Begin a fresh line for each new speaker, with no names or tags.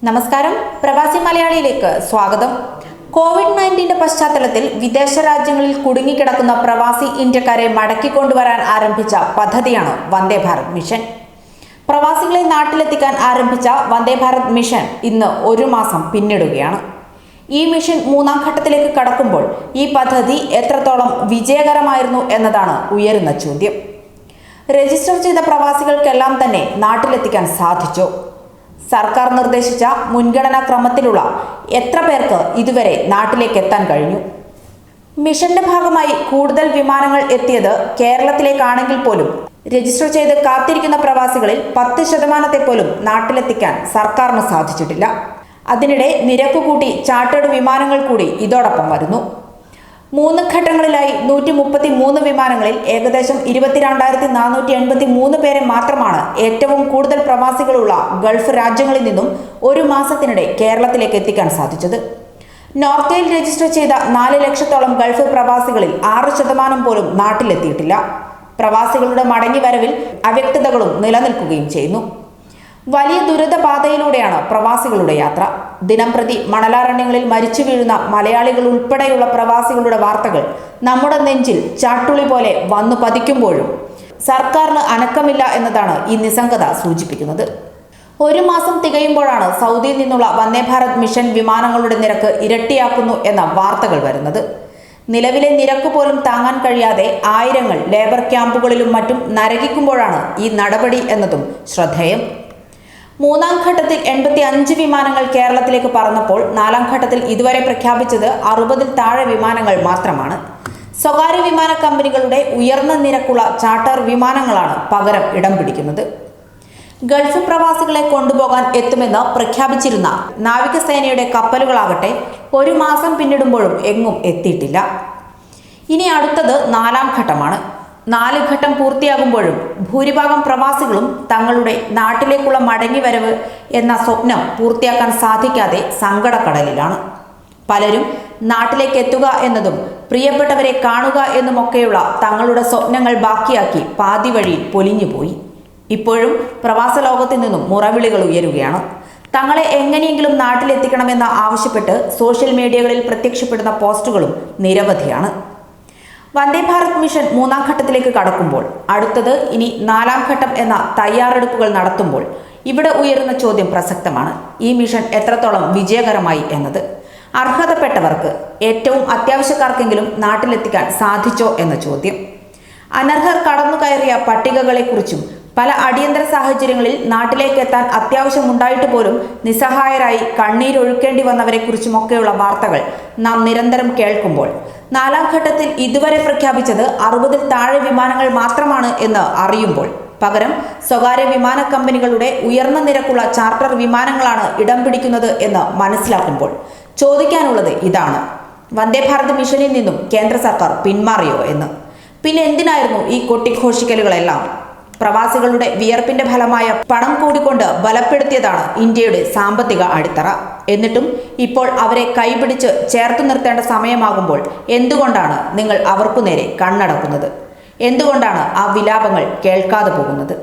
നമസ്കാരം, പ്രവാസി മലയാളിയിലേക്ക് സ്വാഗതം. കോവിഡ്-19 പശ്ചാത്തലത്തിൽ വിദേശ രാജ്യങ്ങളിൽ കുടുങ്ങിക്കിടക്കുന്ന പ്രവാസി ഇന്ത്യക്കാരെ മടക്കിക്കൊണ്ടുവരാൻ ആരംഭിച്ച പദ്ധതിയാണ് വന്ദേ ഭാരത് മിഷൻ. പ്രവാസികളെ നാട്ടിലെത്തിക്കാൻ ആരംഭിച്ച വന്ദേ ഭാരത് മിഷൻ ഇന്ന് 1 മാസം പിന്നിടുകയാണ്. ഈ മിഷൻ 3ാം ഘട്ടത്തിലേക്ക് കടക്കുമ്പോൾ ഈ പദ്ധതി എത്രത്തോളം വിജയകരമായിരുന്നു എന്നതാണ് ഉയരുന്ന ചോദ്യം. രജിസ്റ്റർ ചെയ്ത പ്രവാസികൾക്കെല്ലാം തന്നെ നാട്ടിലെത്തിക്കാൻ സാധിച്ചോ? സർക്കാർ നിർദ്ദേശിച്ച മുൻഗണനാ ക്രമത്തിലുള്ള എത്ര പേർക്ക് ഇതുവരെ നാട്ടിലേക്ക് എത്താൻ കഴിഞ്ഞു? മിഷന്റെ ഭാഗമായി കൂടുതൽ വിമാനങ്ങൾ എത്തിയത് കേരളത്തിലേക്കാണെങ്കിൽ പോലും രജിസ്റ്റർ ചെയ്ത് കാത്തിരിക്കുന്ന പ്രവാസികളിൽ 10% പോലും നാട്ടിലെത്തിക്കാൻ സർക്കാരിന് സാധിച്ചിട്ടില്ല. അതിനിടെ നിരക്ക് കൂട്ടി ചാർട്ടേഡ് വിമാനങ്ങൾ കൂടി ഇതോടൊപ്പം വരുന്നു. 3 ഘട്ടങ്ങളിലായി 133 വിമാനങ്ങളിൽ ഏകദേശം 22,483 പേരെ മാത്രമാണ് ഏറ്റവും കൂടുതൽ പ്രവാസികളുള്ള ഗൾഫ് രാജ്യങ്ങളിൽ നിന്നും 1 മാസത്തിനിടെ കേരളത്തിലേക്ക് എത്തിക്കാൻ സാധിച്ചത്. നോർക്കയിൽ രജിസ്റ്റർ ചെയ്ത 4 ലക്ഷത്തോളം ഗൾഫ് പ്രവാസികളിൽ 6% പോലും നാട്ടിലെത്തിയിട്ടില്ല. പ്രവാസികളുടെ മടങ്ങിവരവിൽ അവ്യക്തതകളും നിലനിൽക്കുകയും ചെയ്യുന്നു. വലിയ ദുരിതപാതയിലൂടെയാണ് പ്രവാസികളുടെ യാത്ര. ദിനംപ്രതി മണലാരണ്യങ്ങളിൽ മരിച്ചു വീഴുന്ന മലയാളികൾ ഉൾപ്പെടെയുള്ള പ്രവാസികളുടെ വാർത്തകൾ നമ്മുടെ നെഞ്ചിൽ ചാട്ടുളി പോലെ വന്നു പതിക്കുമ്പോഴും സർക്കാരിന് അനക്കമില്ല എന്നതാണ് ഈ നിസ്സംഗത സൂചിപ്പിക്കുന്നത്. 1 മാസം തികയുമ്പോഴാണ് സൗദിയിൽ നിന്നുള്ള വന്ദേ ഭാരത് മിഷൻ വിമാനങ്ങളുടെ നിരക്ക് ഇരട്ടിയാക്കുന്നു എന്ന വാർത്തകൾ വരുന്നത്. നിലവിലെ നിരക്ക് പോലും താങ്ങാൻ കഴിയാതെ ആയിരങ്ങൾ ലേബർ ക്യാമ്പുകളിലും മറ്റും നരകിക്കുമ്പോഴാണ് ഈ നടപടി എന്നതും ശ്രദ്ധേയം. 3ാം ഘട്ടത്തിൽ 85 വിമാനങ്ങൾ കേരളത്തിലേക്ക് പറന്നപ്പോൾ 4ാം ഘട്ടത്തിൽ ഇതുവരെ പ്രഖ്യാപിച്ചത് 60-ൽ താഴെ വിമാനങ്ങൾ മാത്രമാണ്. സ്വകാര്യ വിമാന കമ്പനികളുടെ ഉയർന്ന നിരക്കുള്ള ചാർട്ടർ വിമാനങ്ങളാണ് പകരം ഇടം പിടിക്കുന്നത്. ഗൾഫ് പ്രവാസികളെ കൊണ്ടുപോകാൻ എത്തുമെന്ന് പ്രഖ്യാപിച്ചിരുന്ന നാവികസേനയുടെ കപ്പലുകളാകട്ടെ 1 മാസം പിന്നിടുമ്പോഴും എങ്ങും എത്തിയിട്ടില്ല. ഇനി അടുത്തത് 4ാം ഘട്ടമാണ്. 4 ഘട്ടം പൂർത്തിയാകുമ്പോഴും ഭൂരിഭാഗം പ്രവാസികളും തങ്ങളുടെ നാട്ടിലേക്കുള്ള മടങ്ങിവരവ് എന്ന സ്വപ്നം പൂർത്തിയാക്കാൻ സാധിക്കാതെ സങ്കടക്കടലിലാണ്. പലരും നാട്ടിലേക്ക് എത്തുക എന്നതും പ്രിയപ്പെട്ടവരെ കാണുക എന്നുമൊക്കെയുള്ള തങ്ങളുടെ സ്വപ്നങ്ങൾ ബാക്കിയാക്കി പാതി വഴി പൊലിഞ്ഞുപോയി. ഇപ്പോഴും പ്രവാസ ലോകത്തു നിന്നും മുറവിളികൾ ഉയരുകയാണ്. തങ്ങളെ എങ്ങനെയെങ്കിലും നാട്ടിലെത്തിക്കണമെന്ന് ആവശ്യപ്പെട്ട് സോഷ്യൽ മീഡിയകളിൽ പ്രത്യക്ഷപ്പെടുന്ന പോസ്റ്റുകളും നിരവധിയാണ്. വന്ദേ ഭാരത് മിഷൻ 3ാം ഘട്ടത്തിലേക്ക് കടക്കുമ്പോൾ അടുത്തത് ഇനി 4ാം ഘട്ടം എന്ന തയ്യാറെടുപ്പുകൾ നടത്തുമ്പോൾ ഇവിടെ ഉയരുന്ന ചോദ്യം പ്രസക്തമാണ്. ഈ മിഷൻ എത്രത്തോളം വിജയകരമായി എന്നത്. അർഹതപ്പെട്ടവർക്ക്, ഏറ്റവും അത്യാവശ്യക്കാർക്കെങ്കിലും നാട്ടിലെത്തിക്കാൻ സാധിച്ചോ എന്ന ചോദ്യം. അനർഹർ കടന്നു കയറിയ പട്ടികകളെക്കുറിച്ചും പല അടിയന്തര സാഹചര്യങ്ങളിൽ നാട്ടിലേക്ക് എത്താൻ അത്യാവശ്യമുണ്ടായിട്ട് പോലും നിസ്സഹായരായി കണ്ണീരൊഴുക്കേണ്ടി വന്നവരെക്കുറിച്ചുമൊക്കെയുള്ള വാർത്തകൾ നാം നിരന്തരം കേൾക്കുമ്പോൾ 4ാം ഘട്ടത്തിൽ ഇതുവരെ പ്രഖ്യാപിച്ചത് 60-ൽ താഴെ വിമാനങ്ങൾ മാത്രമാണ് എന്ന് അറിയുമ്പോൾ പകരം സ്വകാര്യ വിമാന കമ്പനികളുടെ ഉയർന്ന നിരക്കുള്ള ചാർട്ടർ വിമാനങ്ങളാണ് ഇടം പിടിക്കുന്നത് എന്ന് മനസ്സിലാക്കുമ്പോൾ ചോദിക്കാനുള്ളത് ഇതാണ്: വന്ദേ ഭാരത് മിഷനിൽ നിന്നും കേന്ദ്ര സർക്കാർ പിന്മാറിയോ എന്ന്? പിന്നെ എന്തിനായിരുന്നു ഈ കൊട്ടിഘോഷിക്കലുകളെല്ലാം? പ്രവാസികളുടെ വിയർപ്പിന്റെ ഫലമായ പണം കൂടിക്കൊണ്ട് ബലപ്പെടുത്തിയതാണ് ഇന്ത്യയുടെ സാമ്പത്തിക അടിത്തറ. എന്നിട്ടും ഇപ്പോൾ അവരെ കൈപിടിച്ച് ചേർത്തു നിർത്തേണ്ട സമയമാകുമ്പോൾ എന്തുകൊണ്ടാണ് നിങ്ങൾ അവർക്കു നേരെ കണ്ണടക്കുന്നത്? എന്തുകൊണ്ടാണ് ആ വിലാപങ്ങൾ കേൾക്കാതെ പോകുന്നത്?